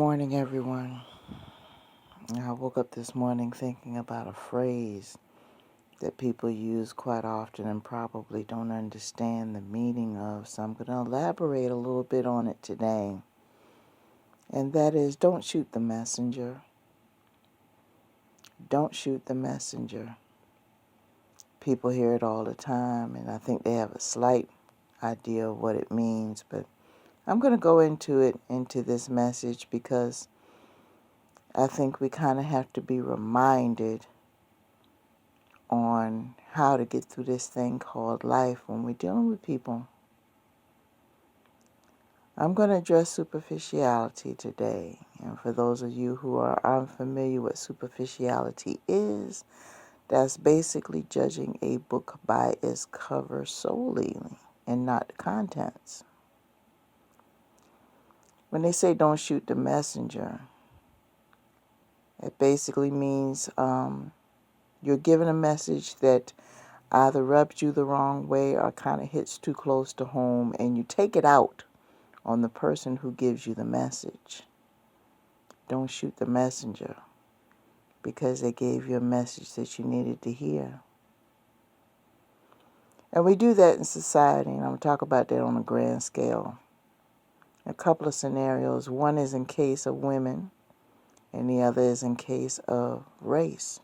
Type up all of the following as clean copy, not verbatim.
morning, everyone. I woke up this morning thinking about a phrase that people use quite often and probably don't understand the meaning of, so I'm going to elaborate a little bit on it today. And that is, don't shoot the messenger. Don't shoot the messenger. People hear it all the time, and I think they have a slight idea of what it means, but I'm going to go into this message because I think we kind of have to be reminded on how to get through this thing called life when we're dealing with people. I'm going to address superficiality today. And for those of you who are unfamiliar with superficiality is, that's basically judging a book by its cover solely and not the contents. When they say don't shoot the messenger, it basically means you're given a message that either rubs you the wrong way or kind of hits too close to home, and you take it out on the person who gives you the message. Don't shoot the messenger because they gave you a message that you needed to hear. And we do that in society, and I'm going to talk about that on a grand scale. A couple of scenarios. One is in case of women, and the other is in case of race.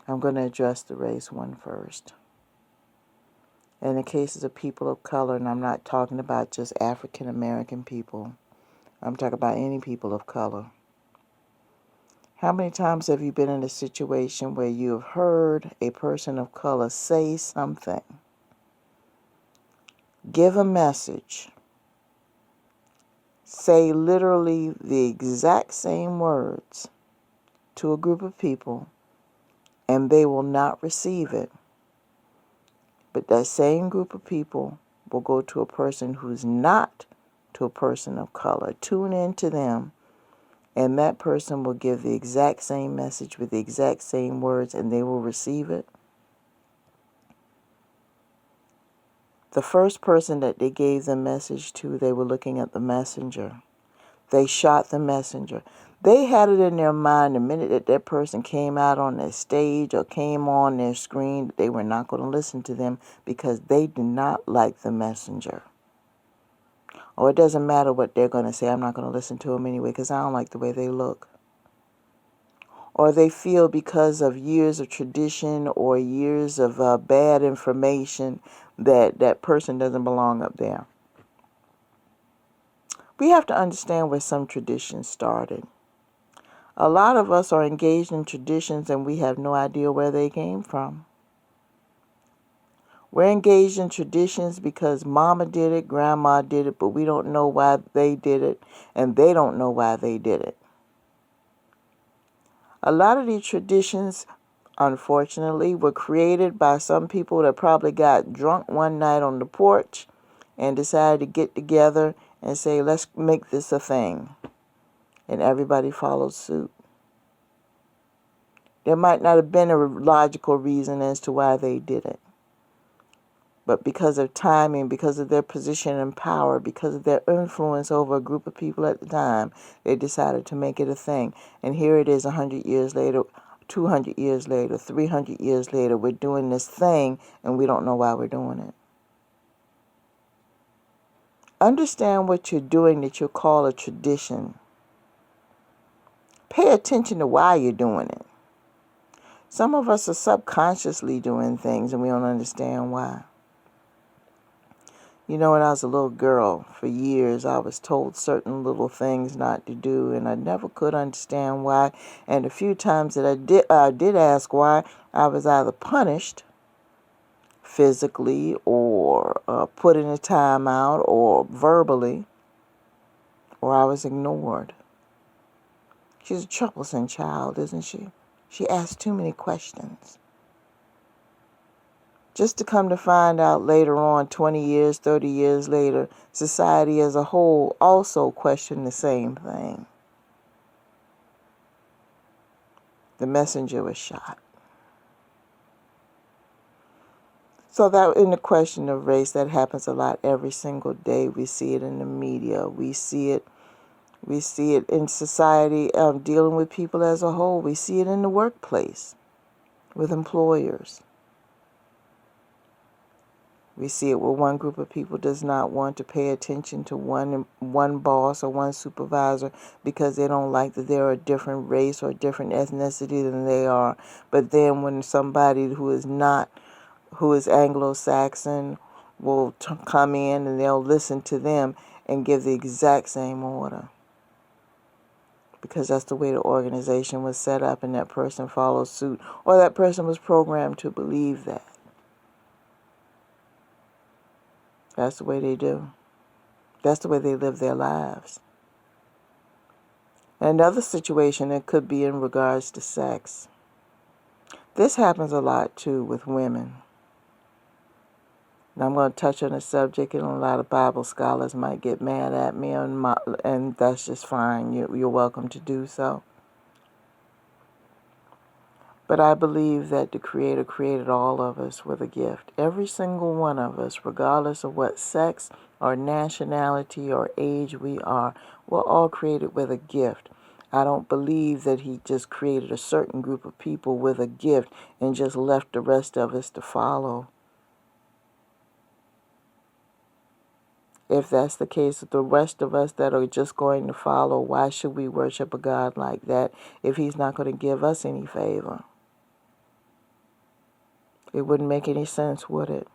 I'm going to address the race one first. In the cases of people of color, and I'm not talking about just African American people, I'm talking about any people of color. How many times have you been in a situation where you have heard a person of color say something, give a message, say literally the exact same words to a group of people, and they will not receive it? But that same group of people will go to a person who's not to a person of color, tune in to them, and that person will give the exact same message with the exact same words, and they will receive it. The first person that they gave the message to, they were looking at the messenger. They shot the messenger. They had it in their mind the minute that that person came out on their stage or came on their screen that they were not going to listen to them because they did not like the messenger. Or it doesn't matter what they're going to say. I'm not going to listen to them anyway because I don't like the way they look. Or they feel because of years of tradition or years of bad information that that person doesn't belong up there. We have to understand where some traditions started. A lot of us are engaged in traditions and we have no idea where they came from. We're engaged in traditions because mama did it, grandma did it, but we don't know why they did it, and they don't know why they did it. A lot of these traditions, unfortunately, were created by some people that probably got drunk one night on the porch and decided to get together and say, let's make this a thing. And everybody followed suit. There might not have been a logical reason as to why they did it. But because of timing, because of their position and power, because of their influence over a group of people at the time, they decided to make it a thing. And here it is 100 years later, 200 years later, 300 years later, we're doing this thing and we don't know why we're doing it. Understand what you're doing that you call a tradition. Pay attention to why you're doing it. Some of us are subconsciously doing things and we don't understand why. You know, when I was a little girl, for years, I was told certain little things not to do, and I never could understand why. And the few times that I did ask why, I was either punished physically or put in a timeout or verbally, or I was ignored. She's a troublesome child, isn't she? She asks too many questions. Just to come to find out later on, 20 years, 30 years later, society as a whole also questioned the same thing. The messenger was shot. So that in the question of race, that happens a lot every single day. We see it in the media. We see it We see it in society, dealing with people as a whole. We see it in the workplace with employers. We see it where one group of people does not want to pay attention to one boss or one supervisor because they don't like that they're a different race or a different ethnicity than they are. But then when somebody who is Anglo-Saxon will come in and they'll listen to them and give the exact same order. Because that's the way the organization was set up and that person follows suit, or that person was programmed to believe that. That's the way they do. That's the way they live their lives. Another situation, it could be in regards to sex. This happens a lot too with women. Now I'm going to touch on a subject, and a lot of Bible scholars might get mad at me, and that's just fine. You're welcome to do so. But I believe that the Creator created all of us with a gift. Every single one of us, regardless of what sex or nationality or age we are, we're all created with a gift. I don't believe that He just created a certain group of people with a gift and just left the rest of us to follow. If that's the case, the rest of us that are just going to follow, why should we worship a God like that if He's not going to give us any favor? It wouldn't make any sense, would it?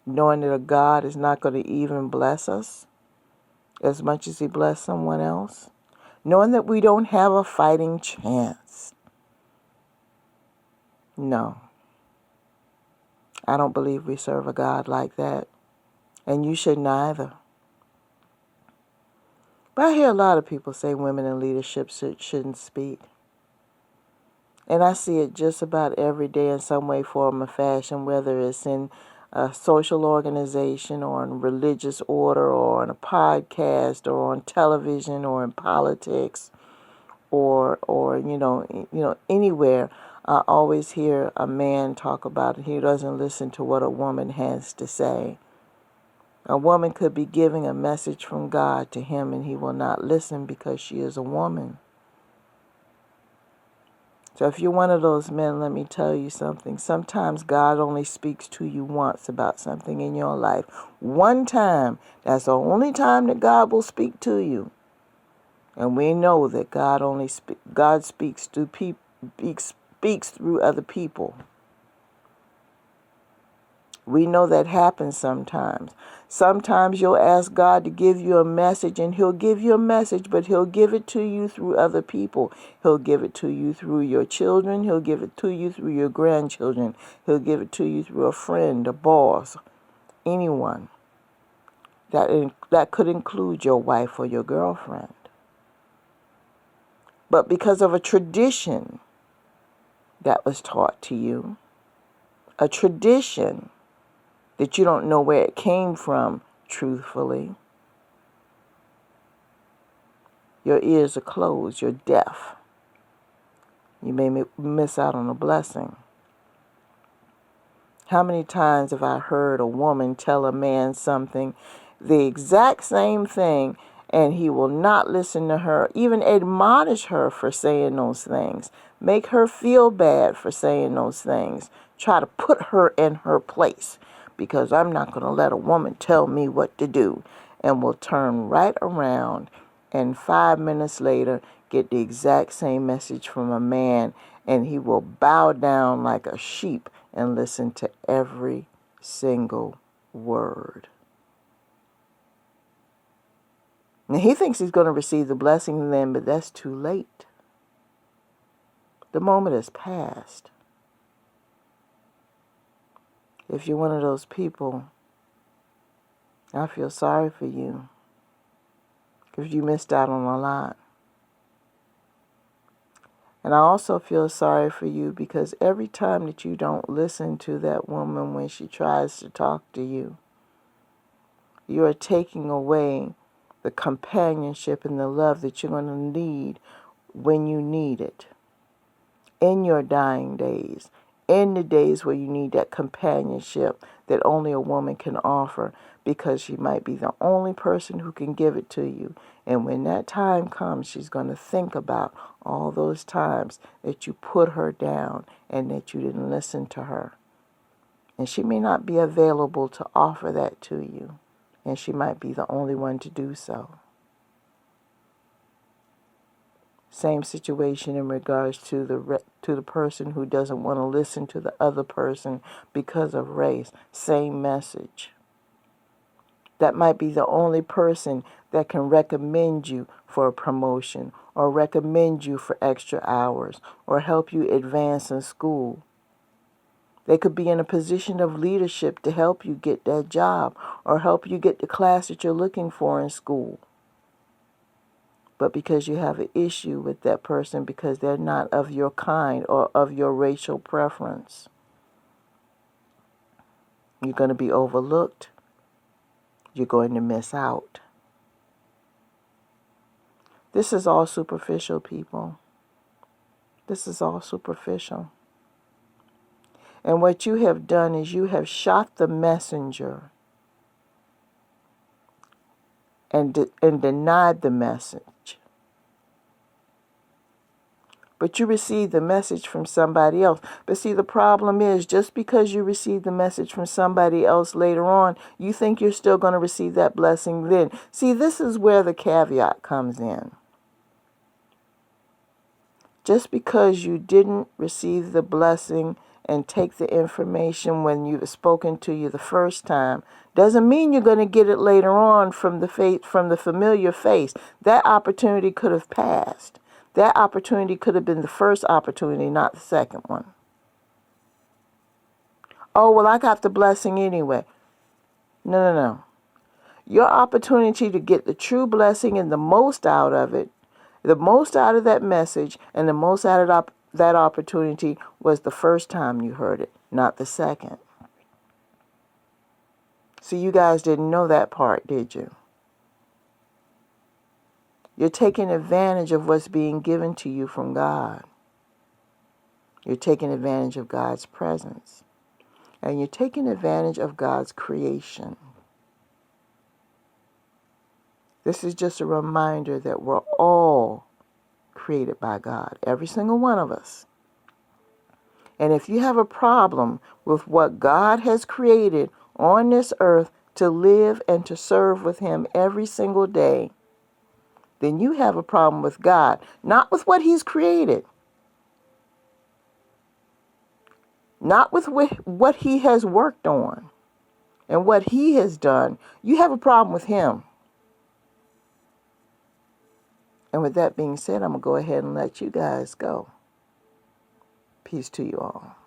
Knowing that a God is not going to even bless us as much as He blessed someone else. Knowing that we don't have a fighting chance. No. I don't believe we serve a God like that. And you shouldn't either. But I hear a lot of people say women in leadership shouldn't speak. And I see it just about every day in some way, form, or fashion, whether it's in a social organization or in religious order or on a podcast or on television or in politics or anywhere. I always hear a man talk about it. He doesn't listen to what a woman has to say. A woman could be giving a message from God to him and he will not listen because she is a woman. So if you're one of those men, let me tell you something. Sometimes God only speaks to you once about something in your life. One time. That's the only time that God will speak to you. And we know that God speaks through other people. We know that happens sometimes. Sometimes you'll ask God to give you a message, and He'll give you a message, but He'll give it to you through other people. He'll give it to you through your children. He'll give it to you through your grandchildren. He'll give it to you through a friend, a boss, anyone. That could include your wife or your girlfriend. But because of a tradition that was taught to you, a tradition that you don't know where it came from, truthfully, your ears are closed, you're deaf. You may miss out on a blessing. How many times have I heard a woman tell a man something, the exact same thing, and he will not listen to her, even admonish her for saying those things, make her feel bad for saying those things, try to put her in her place, because I'm not going to let a woman tell me what to do, and will turn right around and 5 minutes later get the exact same message from a man, and he will bow down like a sheep and listen to every single word. Now he thinks he's going to receive the blessing then, but that's too late. The moment has passed. If you're one of those people, I feel sorry for you, because you missed out on a lot. And I also feel sorry for you because every time that you don't listen to that woman when she tries to talk to you, you are taking away the companionship and the love that you're going to need when you need it, in your dying days, in the days where you need that companionship that only a woman can offer, because she might be the only person who can give it to you. And when that time comes, she's going to think about all those times that you put her down and that you didn't listen to her. And she may not be available to offer that to you. And she might be the only one to do so. Same situation in regards to the person who doesn't want to listen to the other person because of race. Same message. That might be the only person that can recommend you for a promotion, or recommend you for extra hours, or help you advance in school. They could be in a position of leadership to help you get that job, or help you get the class that you're looking for in school. But because you have an issue with that person because they're not of your kind or of your racial preference, you're going to be overlooked. You're going to miss out. This is all superficial, people. This is all superficial. And what you have done is you have shot the messenger and denied the message. But you received the message from somebody else. But see, the problem is, just because you receive the message from somebody else later on, you think you're still going to receive that blessing then. See, this is where the caveat comes in. Just because you didn't receive the blessing and take the information when you were spoken to you the first time, doesn't mean you're going to get it later on from the familiar face. That opportunity could have passed. That opportunity could have been the first opportunity, not the second one. Oh, well, I got the blessing anyway. No. Your opportunity to get the true blessing and the most out of it, the most out of that message, and the most out of that opportunity was the first time you heard it, not the second. So you guys didn't know that part, did you? You're taking advantage of what's being given to you from God. You're taking advantage of God's presence. And you're taking advantage of God's creation. This is just a reminder that we're all created by God, every single one of us. And if you have a problem with what God has created on this earth to live and to serve with Him every single day, then you have a problem with God, not with what He's created, not with what He has worked on and what He has done. You have a problem with Him. And with that being said, I'm going to go ahead and let you guys go. Peace to you all.